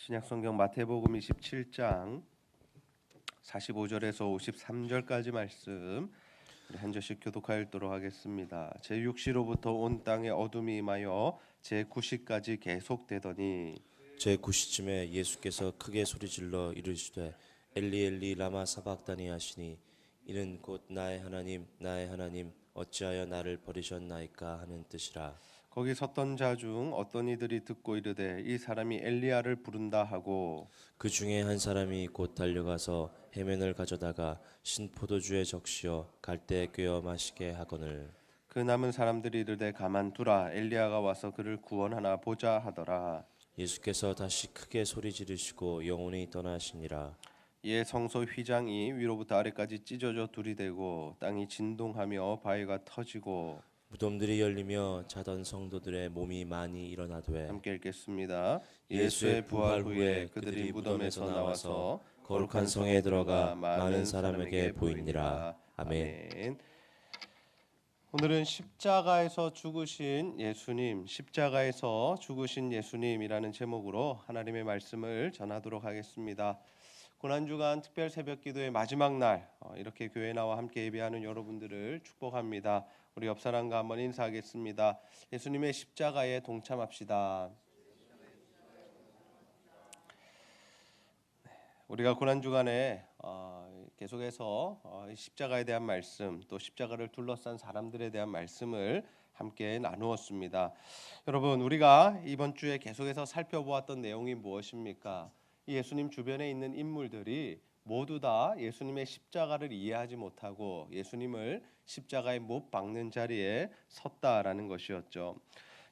신약성경 마태복음 27장 45절에서 53절까지 말씀 우리 한 절씩 교독하여 읽도록 하겠습니다. 제6시로부터 온 땅에 어둠이 임하여 제9시까지 계속되더니 제9시쯤에 예수께서 크게 소리질러 이르시되 엘리 엘리 라마 사박다니 하시니 이는 곧 나의 하나님 어찌하여 나를 버리셨나이까 하는 뜻이라. 거기 섰던 자 중 어떤 이들이 듣고 이르되 이 사람이 엘리야를 부른다 하고 그 중에 한 사람이 곧 달려가서 해면을 가져다가 신포도주에 적시어 갈대에 꿰어 마시게 하거늘 그 남은 사람들이 이르되 가만두라 엘리야가 와서 그를 구원하나 보자 하더라. 예수께서 다시 크게 소리 지르시고 영혼이 떠나시니라. 이에 성소 휘장이 위로부터 아래까지 찢어져 둘이 되고 땅이 진동하며 바위가 터지고 무덤들이 열리며 자던 성도들의 몸이 많이 일어나되 함께 읽겠습니다. 예수의 부활 후에 그들이 무덤에서 나와서 거룩한 성에 들어가 많은 사람에게 보이니라. 아멘. 오늘은 십자가에서 죽으신 예수님이라는 제목으로 하나님의 말씀을 전하도록 하겠습니다. 고난주간 특별 새벽기도의 마지막 날 이렇게 교회 나와 함께 예배하는 여러분들을 축복합니다. 우리 옆 사람과 한번 인사하겠습니다. 예수님의 십자가에 동참합시다. 우리가 고난주간에 계속해서 십자가에 대한 말씀, 또 십자가를 둘러싼 사람들에 대한 말씀을 함께 나누었습니다. 여러분, 우리가 이번 주에 계속해서 살펴보았던 내용이 무엇입니까? 이 예수님 주변에 있는 인물들이 모두 다 예수님의 십자가를 이해하지 못하고 예수님을 십자가에 못 박는 자리에 섰다라는 것이었죠.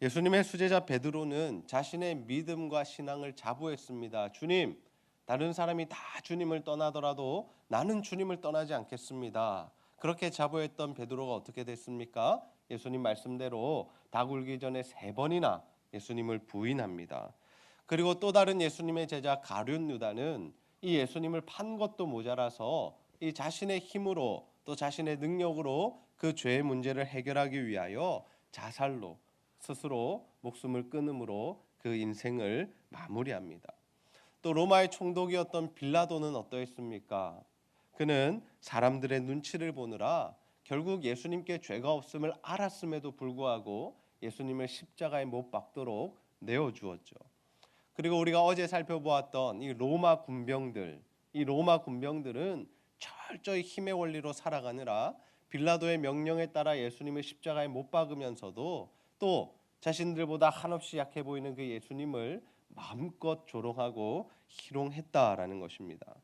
예수님의 수제자 베드로는 자신의 믿음과 신앙을 자부했습니다. 주님, 다른 사람이 다 주님을 떠나더라도 나는 주님을 떠나지 않겠습니다. 그렇게 자부했던 베드로가 어떻게 됐습니까? 예수님 말씀대로 닭 울기 전에 3번이나 예수님을 부인합니다. 그리고 또 다른 예수님의 제자 가룟 유다는 이 예수님을 판 것도 모자라서 이 자신의 힘으로 또 자신의 능력으로 그 죄의 문제를 해결하기 위하여 자살로 스스로 목숨을 끊음으로 그 인생을 마무리합니다. 또 로마의 총독이었던 빌라도는 어떠했습니까? 그는 사람들의 눈치를 보느라 결국 예수님께 죄가 없음을 알았음에도 불구하고 예수님을 십자가에 못 박도록 내어주었죠. 그리고 우리가 어제 살펴보았던 이 로마 군병들은 철저히 힘의 원리로 살아가느라 빌라도의 명령에 따라 예수님을 십자가에 못 박으면서도 또 자신들보다 한없이 약해 보이는 그 예수님을 마음껏 조롱하고 희롱했다라는 것입니다.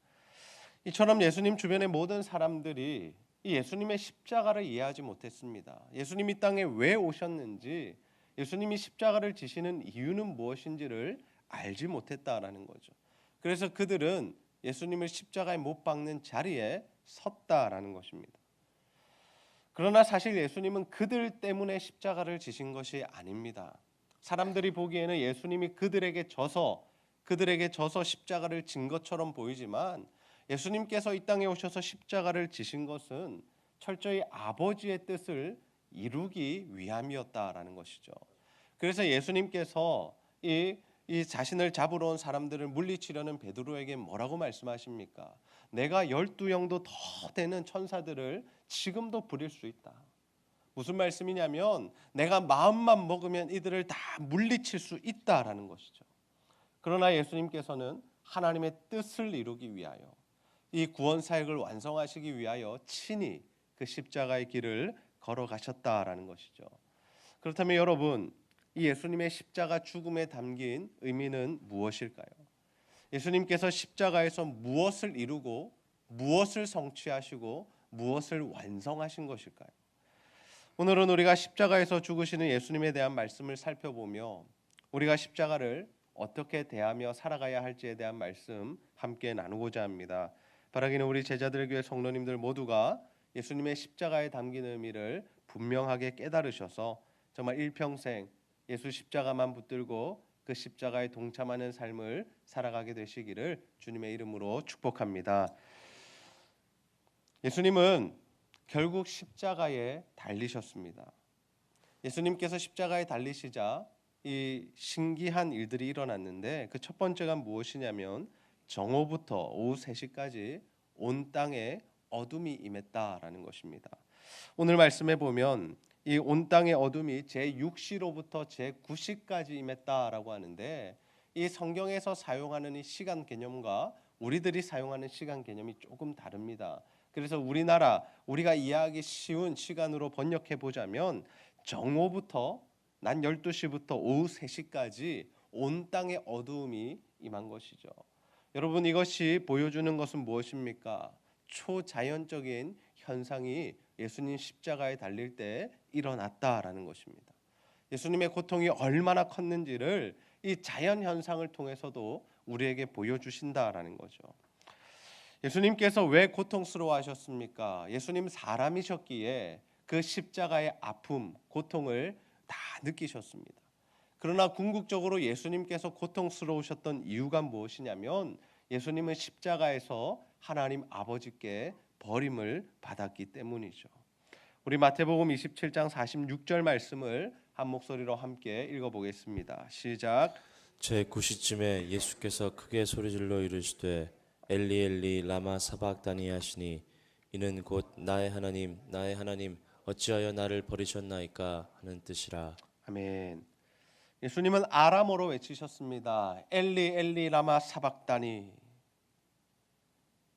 이처럼 예수님 주변의 모든 사람들이 이 예수님의 십자가를 이해하지 못했습니다. 예수님이 이 땅에 왜 오셨는지, 예수님이 십자가를 지시는 이유는 무엇인지를 알지 못했다라는 거죠. 그래서 그들은 예수님을 십자가에 못 박는 자리에 섰다라는 것입니다. 그러나 사실 예수님은 그들 때문에 십자가를 지신 것이 아닙니다. 사람들이 보기에는 예수님이 그들에게 져서 십자가를 진 것처럼 보이지만 예수님께서 이 땅에 오셔서 십자가를 지신 것은 철저히 아버지의 뜻을 이루기 위함이었다라는 것이죠. 그래서 예수님께서 이 자신을 잡으러 온 사람들을 물리치려는 베드로에게 뭐라고 말씀하십니까? 내가 12영도 더 되는 천사들을 지금도 부릴 수 있다. 무슨 말씀이냐면 내가 마음만 먹으면 이들을 다 물리칠 수 있다라는 것이죠. 그러나 예수님께서는 하나님의 뜻을 이루기 위하여 이 구원 사역을 완성하시기 위하여 친히 그 십자가의 길을 걸어가셨다라는 것이죠. 그렇다면 여러분, 이 예수님의 십자가 죽음에 담긴 의미는 무엇일까요? 예수님께서 십자가에서 무엇을 이루고 무엇을 성취하시고 무엇을 완성하신 것일까요? 오늘은 우리가 십자가에서 죽으시는 예수님에 대한 말씀을 살펴보며 우리가 십자가를 어떻게 대하며 살아가야 할지에 대한 말씀 함께 나누고자 합니다. 바라기는 우리 제자들교회 성도님들 모두가 예수님의 십자가에 담긴 의미를 분명하게 깨달으셔서 정말 일평생 예수 십자가만 붙들고 그 십자가에 동참하는 삶을 살아가게 되시기를 주님의 이름으로 축복합니다. 예수님은 결국 십자가에 달리셨습니다. 예수님께서 십자가에 달리시자 이 신기한 일들이 일어났는데 그 첫 번째가 무엇이냐면 정오부터 오후 3시까지 온 땅에 어둠이 임했다라는 것입니다. 오늘 말씀에 보면 이 온 땅의 어둠이 제6시로부터 제9시까지 임했다라고 하는데 이 성경에서 사용하는 이 시간 개념과 우리들이 사용하는 시간 개념이 조금 다릅니다. 그래서 우리가 이해하기 쉬운 시간으로 번역해 보자면 정오부터 낮 12시부터 오후 3시까지 온 땅의 어두움이 임한 것이죠. 여러분 이것이 보여주는 것은 무엇입니까? 초자연적인 현상이 예수님 십자가에 달릴 때 일어났다라는 것입니다. 예수님의 고통이 얼마나 컸는지를 이 자연 현상을 통해서도 우리에게 보여주신다라는 거죠. 예수님께서 왜 고통스러워하셨습니까? 예수님 사람이셨기에 그 십자가의 아픔, 고통을 다 느끼셨습니다. 그러나 궁극적으로 예수님께서 고통스러우셨던 이유가 무엇이냐면 예수님은 십자가에서 하나님 아버지께 버림을 받았기 때문이죠. 우리 마태복음 27장 46절 말씀을 한 목소리로 함께 읽어보겠습니다. 시작. 제9시쯤에 예수께서 크게 소리질러 이르시되 엘리 엘리 라마 사박다니 하시니 이는 곧 나의 하나님 나의 하나님 어찌하여 나를 버리셨나이까 하는 뜻이라. 아멘. 예수님은 아람어로 외치셨습니다. 엘리 엘리 라마 사박다니.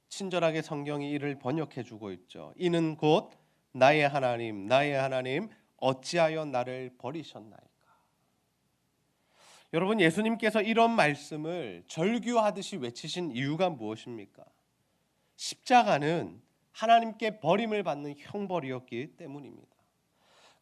친절하게 성경이 이를 번역해 주고 있죠. 이는 곧 나의 하나님 나의 하나님 어찌하여 나를 버리셨나이까. 여러분 예수님께서 이런 말씀을 절규하듯이 외치신 이유가 무엇입니까? 십자가는 하나님께 버림을 받는 형벌이었기 때문입니다.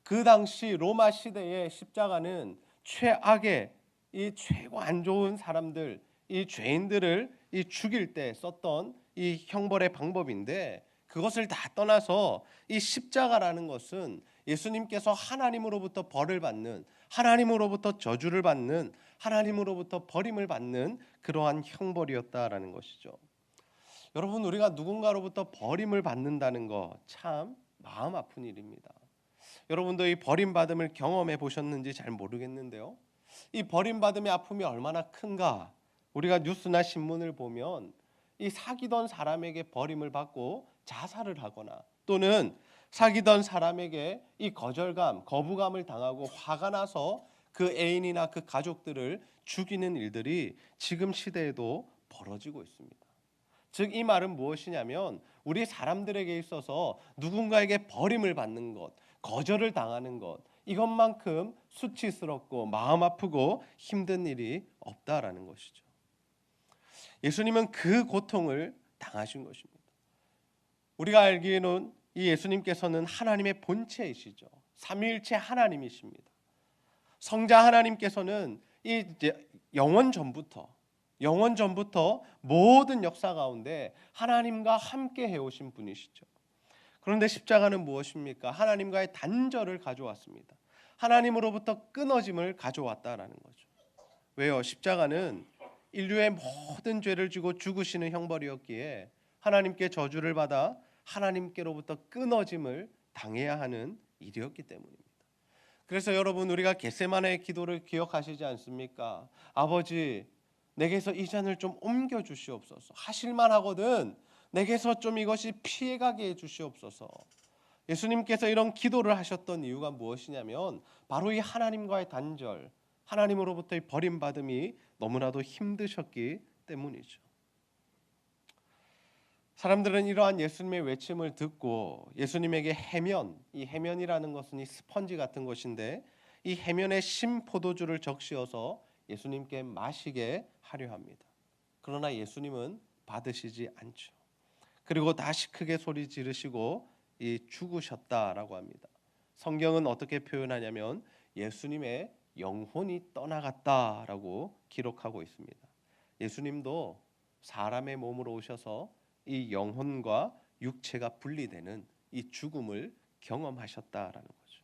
그 당시 로마 시대의 십자가는 최악의 이 최고 안 좋은 사람들, 이 죄인들을 이 죽일 때 썼던 이 형벌의 방법인데 그것을 다 떠나서 이 십자가라는 것은 예수님께서 하나님으로부터 벌을 받는, 하나님으로부터 저주를 받는, 하나님으로부터 버림을 받는 그러한 형벌이었다라는 것이죠. 여러분 우리가 누군가로부터 버림을 받는다는 거 참 마음 아픈 일입니다. 여러분도 이 버림받음을 경험해 보셨는지 잘 모르겠는데요. 이 버림받음의 아픔이 얼마나 큰가. 우리가 뉴스나 신문을 보면 이 사귀던 사람에게 버림을 받고 자살을 하거나 또는 사귀던 사람에게 이 거절감, 거부감을 당하고 화가 나서 그 애인이나 그 가족들을 죽이는 일들이 지금 시대에도 벌어지고 있습니다. 즉 이 말은 무엇이냐면 우리 사람들에게 있어서 누군가에게 버림을 받는 것, 거절을 당하는 것 이것만큼 수치스럽고 마음 아프고 힘든 일이 없다라는 것이죠. 예수님은 그 고통을 당하신 것입니다. 우리가 알기에는 이 예수님께서는 하나님의 본체이시죠. 삼위일체 하나님이십니다. 성자 하나님께서는 이 영원 전부터 모든 역사 가운데 하나님과 함께 해오신 분이시죠. 그런데 십자가는 무엇입니까? 하나님과의 단절을 가져왔습니다. 하나님으로부터 끊어짐을 가져왔다라는 거죠. 왜요? 십자가는 인류의 모든 죄를 지고 죽으시는 형벌이었기에 하나님께 저주를 받아 하나님께로부터 끊어짐을 당해야 하는 일이었기 때문입니다. 그래서 여러분 우리가 겟세마네의 기도를 기억하시지 않습니까? 아버지 내게서 이 잔을 좀 옮겨 주시옵소서. 하실만 하거든 내게서 좀 이것이 피해가게 해주시옵소서. 예수님께서 이런 기도를 하셨던 이유가 무엇이냐면 바로 이 하나님과의 단절, 하나님으로부터의 버림받음이 너무나도 힘드셨기 때문이죠. 사람들은 이러한 예수님의 외침을 듣고 예수님에게 해면, 이 해면이라는 것은 이 스펀지 같은 것인데 이 해면에 신 포도주를 적시어서 예수님께 마시게 하려 합니다. 그러나 예수님은 받으시지 않죠. 그리고 다시 크게 소리 지르시고 이 죽으셨다라고 합니다. 성경은 어떻게 표현하냐면 예수님의 영혼이 떠나갔다라고 기록하고 있습니다. 예수님도 사람의 몸으로 오셔서 이 영혼과 육체가 분리되는 이 죽음을 경험하셨다라는 거죠.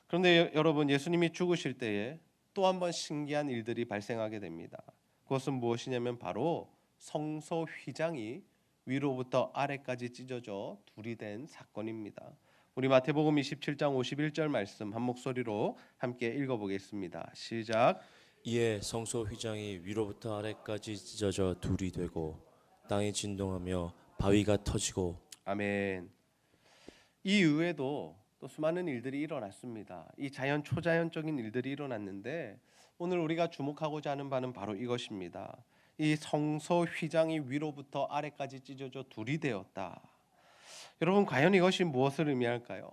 그런데 여러분 예수님이 죽으실 때에 또 한 번 신기한 일들이 발생하게 됩니다. 그것은 무엇이냐면 바로 성소 휘장이 위로부터 아래까지 찢어져 둘이 된 사건입니다. 우리 마태복음 27장 51절 말씀 한 목소리로 함께 읽어보겠습니다. 시작. 이에 성소 휘장이 위로부터 아래까지 찢어져 둘이 되고 땅이 진동하며 바위가 터지고. 아멘. 이 이후에도 또 수많은 일들이 일어났습니다. 이 자연 초자연적인 일들이 일어났는데 오늘 우리가 주목하고자 하는 바는 바로 이것입니다. 이 성소 휘장이 위로부터 아래까지 찢어져 둘이 되었다. 여러분, 과연 이것이 무엇을 의미할까요?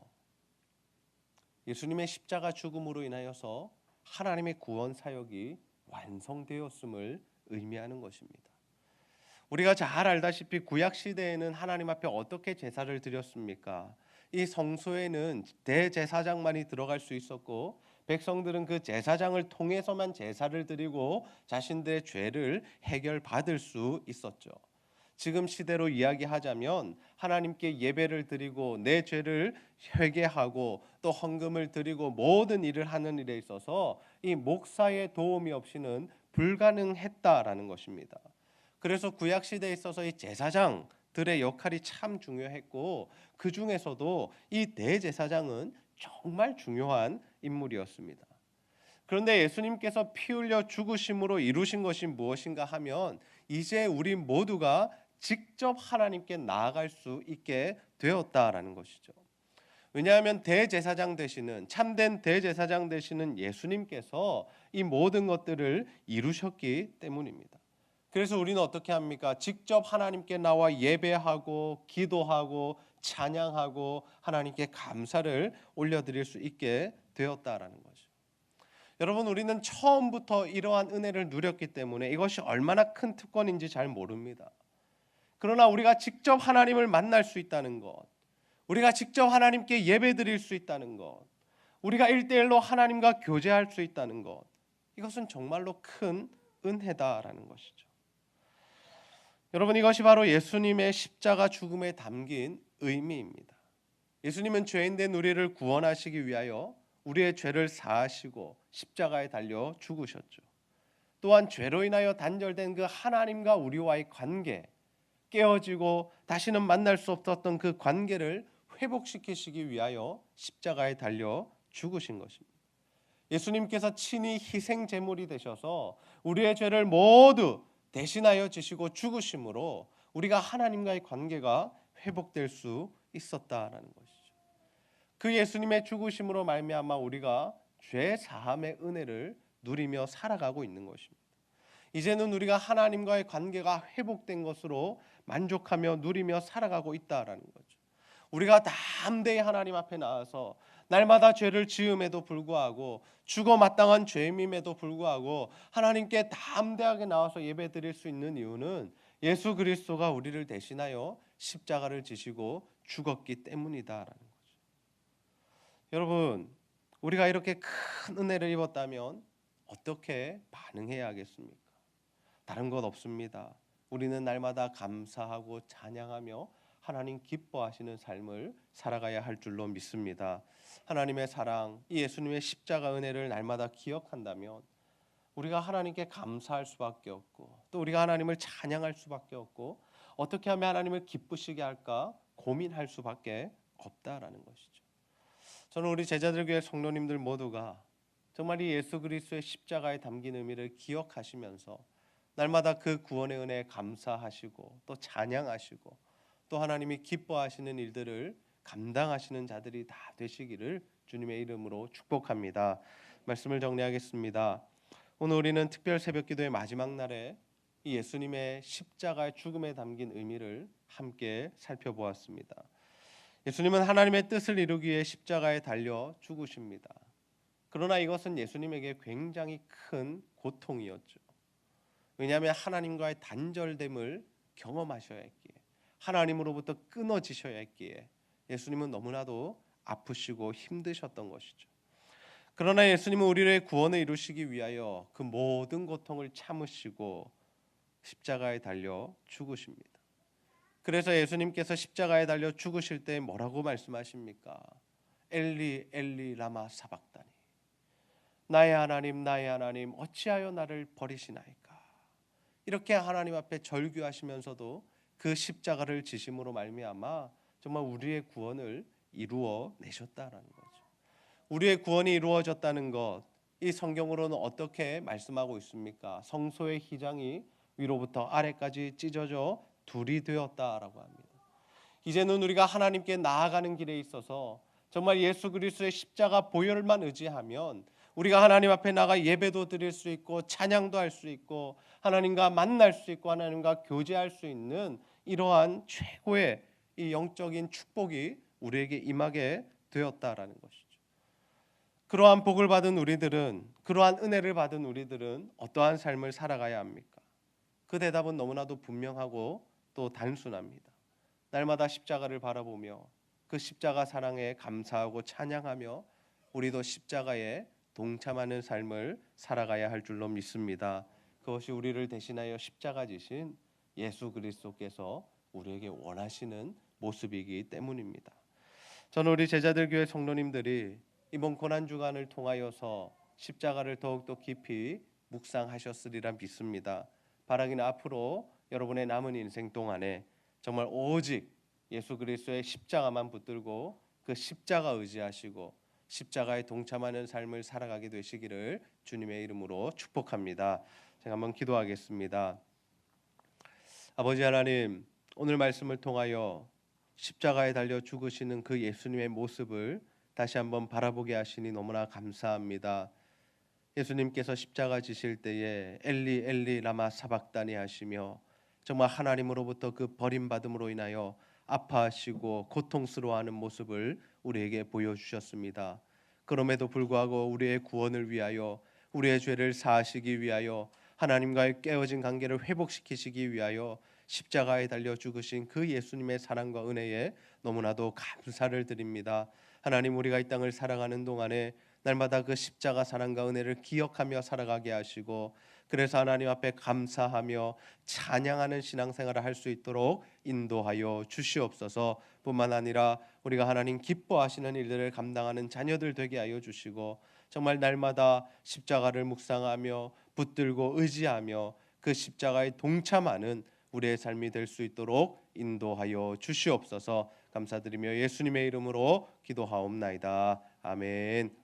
예수님의 십자가 죽음으로 인하여서 하나님의 구원 사역이 완성되었음을 의미하는 것입니다. 우리가 잘 알다시피 구약 시대에는 하나님 앞에 어떻게 제사를 드렸습니까? 이 성소에는 대제사장만이 들어갈 수 있었고 백성들은 그 제사장을 통해서만 제사를 드리고 자신들의 죄를 해결받을 수 있었죠. 지금 시대로 이야기하자면 하나님께 예배를 드리고 내 죄를 회개하고 또 헌금을 드리고 모든 일을 하는 일에 있어서 이 목사의 도움이 없이는 불가능했다라는 것입니다. 그래서 구약 시대에 있어서 이 제사장들의 역할이 참 중요했고 그 중에서도 이 대제사장은 정말 중요한 인물이었습니다. 그런데 예수님께서 피 흘려 죽으심으로 이루신 것이 무엇인가 하면 이제 우리 모두가 직접 하나님께 나아갈 수 있게 되었다라는 것이죠. 왜냐하면 대제사장 되시는 참된 대제사장 되시는 예수님께서 이 모든 것들을 이루셨기 때문입니다. 그래서 우리는 어떻게 합니까? 직접 하나님께 나와 예배하고 기도하고 찬양하고 하나님께 감사를 올려드릴 수 있게 되었다라는 거죠. 여러분, 우리는 처음부터 이러한 은혜를 누렸기 때문에 이것이 얼마나 큰 특권인지 잘 모릅니다. 그러나 우리가 직접 하나님을 만날 수 있다는 것, 우리가 직접 하나님께 예배드릴 수 있다는 것, 우리가 1대1로 하나님과 교제할 수 있다는 것, 이것은 정말로 큰 은혜다라는 것이죠. 여러분, 이것이 바로 예수님의 십자가 죽음에 담긴 의미입니다. 예수님은 죄인된 우리를 구원하시기 위하여 우리의 죄를 사하시고 십자가에 달려 죽으셨죠. 또한 죄로 인하여 단절된 그 하나님과 우리와의 관계, 깨어지고 다시는 만날 수 없었던 그 관계를 회복시키시기 위하여 십자가에 달려 죽으신 것입니다. 예수님께서 친히 희생 제물이 되셔서 우리의 죄를 모두 대신하여 지시고 죽으심으로 우리가 하나님과의 관계가 회복될 수 있었다라는 것이죠. 그 예수님의 죽으심으로 말미암아 우리가 죄 사함의 은혜를 누리며 살아가고 있는 것입니다. 이제는 우리가 하나님과의 관계가 회복된 것으로 만족하며 누리며 살아가고 있다라는 거죠. 우리가 담대히 하나님 앞에 나와서 날마다 죄를 지음에도 불구하고 죽어 마땅한 죄임에도 불구하고 하나님께 담대하게 나와서 예배드릴 수 있는 이유는 예수 그리스도가 우리를 대신하여 십자가를 지시고 죽었기 때문이다라는 거죠. 여러분, 우리가 이렇게 큰 은혜를 입었다면 어떻게 반응해야 하겠습니까? 다른 것 없습니다. 우리는 날마다 감사하고 찬양하며 하나님 기뻐하시는 삶을 살아가야 할 줄로 믿습니다. 하나님의 사랑, 이 예수님의 십자가 은혜를 날마다 기억한다면 우리가 하나님께 감사할 수밖에 없고 또 우리가 하나님을 찬양할 수밖에 없고 어떻게 하면 하나님을 기쁘시게 할까 고민할 수밖에 없다라는 것이죠. 저는 우리 제자들 교회 성도님들 모두가 정말 이 예수 그리스도의 십자가에 담긴 의미를 기억하시면서 날마다 그 구원의 은혜에 감사하시고 또 찬양하시고 또 하나님이 기뻐하시는 일들을 감당하시는 자들이 다 되시기를 주님의 이름으로 축복합니다. 말씀을 정리하겠습니다. 오늘 우리는 특별 새벽기도의 마지막 날에 이 예수님의 십자가의 죽음에 담긴 의미를 함께 살펴보았습니다. 예수님은 하나님의 뜻을 이루기 위해 십자가에 달려 죽으십니다. 그러나 이것은 예수님에게 굉장히 큰 고통이었죠. 왜냐하면 하나님과의 단절됨을 경험하셔야 했기에 하나님으로부터 끊어지셔야 했기에 예수님은 너무나도 아프시고 힘드셨던 것이죠. 그러나 예수님은 우리의 구원을 이루시기 위하여 그 모든 고통을 참으시고 십자가에 달려 죽으십니다. 그래서 예수님께서 십자가에 달려 죽으실 때 뭐라고 말씀하십니까? 엘리 엘리 라마 사박다니, 나의 하나님 어찌하여 나를 버리시나이까. 이렇게 하나님 앞에 절규하시면서도 그 십자가를 지심으로 말미암아 정말 우리의 구원을 이루어 내셨다라는 거죠. 우리의 구원이 이루어졌다는 것, 이 성경으로는 어떻게 말씀하고 있습니까? 성소의 휘장이 위로부터 아래까지 찢어져 둘이 되었다라고 합니다. 이제는 우리가 하나님께 나아가는 길에 있어서 정말 예수 그리스도의 십자가 보혈만 의지하면 우리가 하나님 앞에 나가 예배도 드릴 수 있고 찬양도 할 수 있고 하나님과 만날 수 있고 하나님과 교제할 수 있는 이러한 최고의 이 영적인 축복이 우리에게 임하게 되었다라는 것이죠. 그러한 복을 받은 우리들은, 그러한 은혜를 받은 우리들은 어떠한 삶을 살아가야 합니까? 그 대답은 너무나도 분명하고 또 단순합니다. 날마다 십자가를 바라보며 그 십자가 사랑에 감사하고 찬양하며 우리도 십자가에 동참하는 삶을 살아가야 할 줄로 믿습니다. 그것이 우리를 대신하여 십자가 지신 예수 그리스도께서 우리에게 원하시는 모습이기 때문입니다. 저는 우리 제자들 교회 성도님들이 이번 고난 주간을 통하여서 십자가를 더욱더 깊이 묵상하셨으리라 믿습니다. 바라기는 앞으로 여러분의 남은 인생 동안에 정말 오직 예수 그리스도의 십자가만 붙들고 그 십자가 의지하시고 십자가에 동참하는 삶을 살아가게 되시기를 주님의 이름으로 축복합니다. 제가 한번 기도하겠습니다. 아버지 하나님, 오늘 말씀을 통하여 십자가에 달려 죽으시는 그 예수님의 모습을 다시 한번 바라보게 하시니 너무나 감사합니다. 예수님께서 십자가 지실 때에 엘리 엘리 라마 사박다니 하시며 정말 하나님으로부터 그 버림받음으로 인하여 아파하시고 고통스러워하는 모습을 우리에게 보여주셨습니다. 그럼에도 불구하고 우리의 구원을 위하여, 우리의 죄를 사하시기 위하여, 하나님과의 깨어진 관계를 회복시키시기 위하여 십자가에 달려 죽으신 그 예수님의 사랑과 은혜에 너무나도 감사를 드립니다. 하나님, 우리가 이 땅을 살아가는 동안에 날마다 그 십자가 사랑과 은혜를 기억하며 살아가게 하시고, 그래서 하나님 앞에 감사하며 찬양하는 신앙생활을 할 수 있도록 인도하여 주시옵소서. 뿐만 아니라 우리가 하나님 기뻐하시는 일들을 감당하는 자녀들 되게 하여 주시고, 정말 날마다 십자가를 묵상하며 붙들고 의지하며 그 십자가에 동참하는 우리의 삶이 될 수 있도록 인도하여 주시옵소서. 감사드리며 예수님의 이름으로 기도하옵나이다. 아멘.